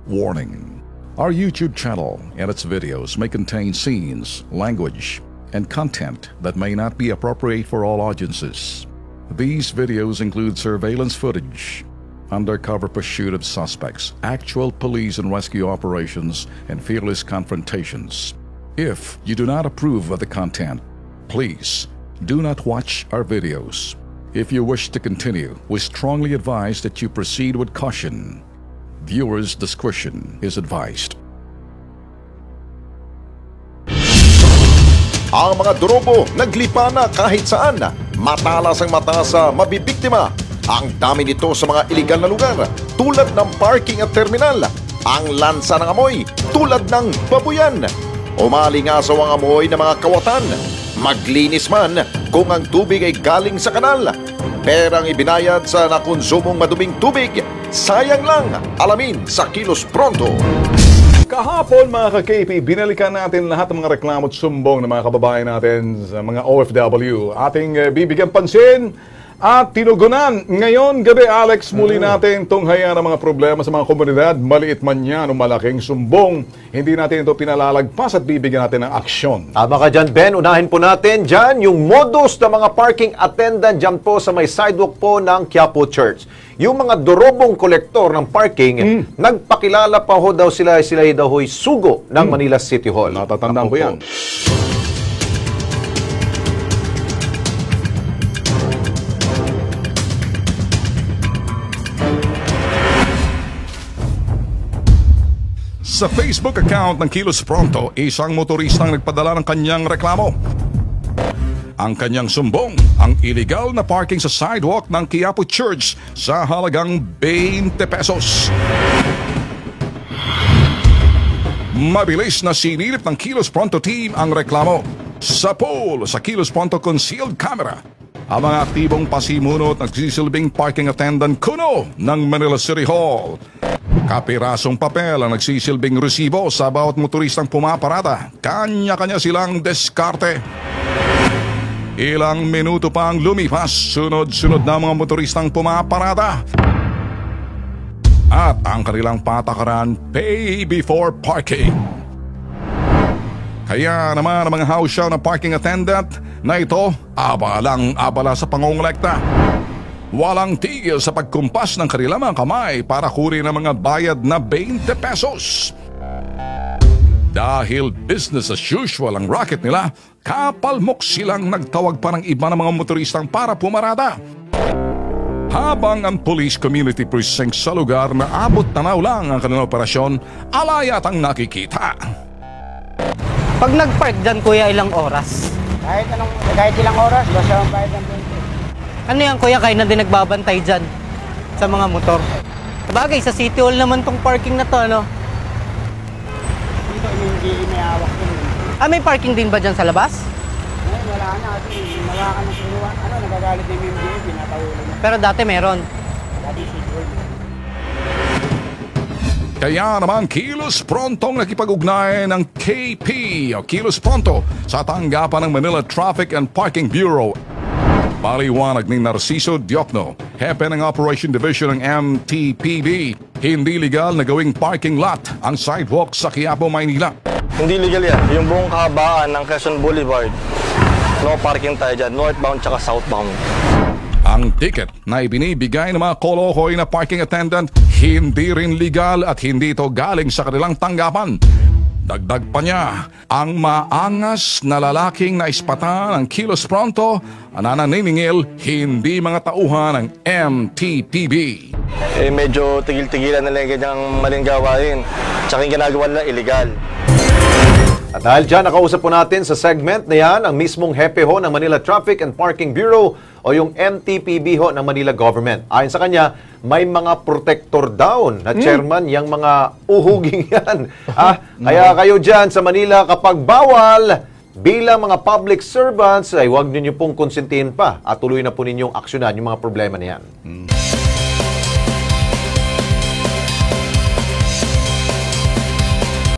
Warning: our YouTube channel and its videos may contain scenes, language, and content that may not be appropriate for all audiences. These videos include surveillance footage, undercover pursuit of suspects, actual police and rescue operations, and fearless confrontations. If you do not approve of the content, please do not watch our videos. If you wish to continue, we strongly advise that you proceed with caution. Viewers' discretion is advised. Ang mga durobo naglipa na kahit saan, matalas ang mata sa mabibiktima. Ang dami nito sa mga iligal na lugar tulad ng parking at terminal. Ang lansa ng amoy tulad ng babuyan. Umalingasaw ang amoy ng mga kawatan. Maglinis man kung ang tubig ay galing sa kanal. Perang ibinayad sa nakonsumong maduming tubig. Sayang lang. Alamin sa Kilos Pronto. Kahapon mga ka-KP, binalikan natin lahat ng mga reklamo at sumbong ng mga kababayan natin sa mga OFW. Ating bibigyan pansin at tinugunan. Ngayon gabi, Alex, muli natin tunghayan ang mga problema sa mga komunidad. Maliit man yan o malaking sumbong, hindi natin ito pinalalagpas at bibigyan natin ng aksyon. Tama ka dyan, Ben. Unahin po natin dyan yung modus ng mga parking attendant dyan po sa may sidewalk po ng Quiapo Church. Yung mga dorobong kolektor ng parking, nagpakilala pa ho daw sila daw ho'y sugo ng Manila City Hall. Natatandaan ko yan. Sa Facebook account ng Kilos Pronto, isang motoristang nagpadala ng kanyang reklamo. Ang kanyang sumbong, ang illegal na parking sa sidewalk ng Quiapo Church sa halagang 20 pesos. Mabilis na sinilip ng Kilos Pronto team ang reklamo. Sa poll sa Kilos Pronto concealed camera, ang mga aktibong pasimunot nagsisilbing parking attendant kuno ng Manila City Hall. Kapirasong papel ang nagsisilbing resibo sa bawat motoristang pumaparada. Kanya-kanya silang diskarte. Ilang minuto pang lumipas, sunod-sunod na mga motoristang pumaparada. At ang kanilang patakaran, pay before parking. Kaya naman ang mga hausyaw na parking attendant na ito, abalang-abala sa pangongolekta. Walang tigil sa pagkumpas ng kanilang mga kamay para kunin ang mga bayad na 20 pesos. Dahil business as usual ang racket nila, kapalmok silang nagtawag pa ng iba ng mga motoristang para pumarada. Habang ang police community precinct sa lugar na abot tanaw lang ang kanilang operasyon, alayat ang nakikita. Pag nag-park dyan, kuya, ilang oras? Kahit ilang oras, basta ang bayad ng 20. Ano yan, kuya, kayo na din nagbabantay dyan sa mga motor? Sabagay, sa City Hall naman tong parking na to, ano? Dito, hindi may hawak yun. May parking din ba dyan sa labas? Ay, wala na. Kasi nagawa ng sinuwa. Nagagalit yung MMDA, pinatawulan na. Pero dati meron. Dati City Hall. Kaya naman Kilos Prontong nakipag-ugnay ng KP o Kilos Pronto sa tanggapan ng Manila Traffic and Parking Bureau. Paliwanag ni Narciso Diokno, hepe ng Operation Division ng MTPB, hindi legal na gawing parking lot ang sidewalk sa Quiapo, Maynila. Hindi legal yan. Yung buong kahabaan ng Quezon Boulevard, no parking tayo dyan, northbound tsaka southbound. Ang ticket na ibinibigay ng mga kolokoy na parking attendant hindi rin legal at hindi ito galing sa kanilang tanggapan. Dagdag pa niya, ang maangas na lalaking naispatan ng Kilos Pronto nananingil hindi mga tauhan ng MTPB. Medyo tigil-tigilan na lang ganyang maling gawain. Tsaka yung ginagawa nila illegal. At dahil dyan, nakausap po natin sa segment na yan ang mismong hepe ho ng Manila Traffic and Parking Bureau o yung MTPB ho ng Manila Government. Ayon sa kanya, may mga protector down na chairman yung mga uhuging yan. Kaya kayo dyan sa Manila, kapag bawal, bilang mga public servants, ay huwag ninyo pong konsintihin pa at tuloy na po ninyong aksyonan yung mga problema na yan.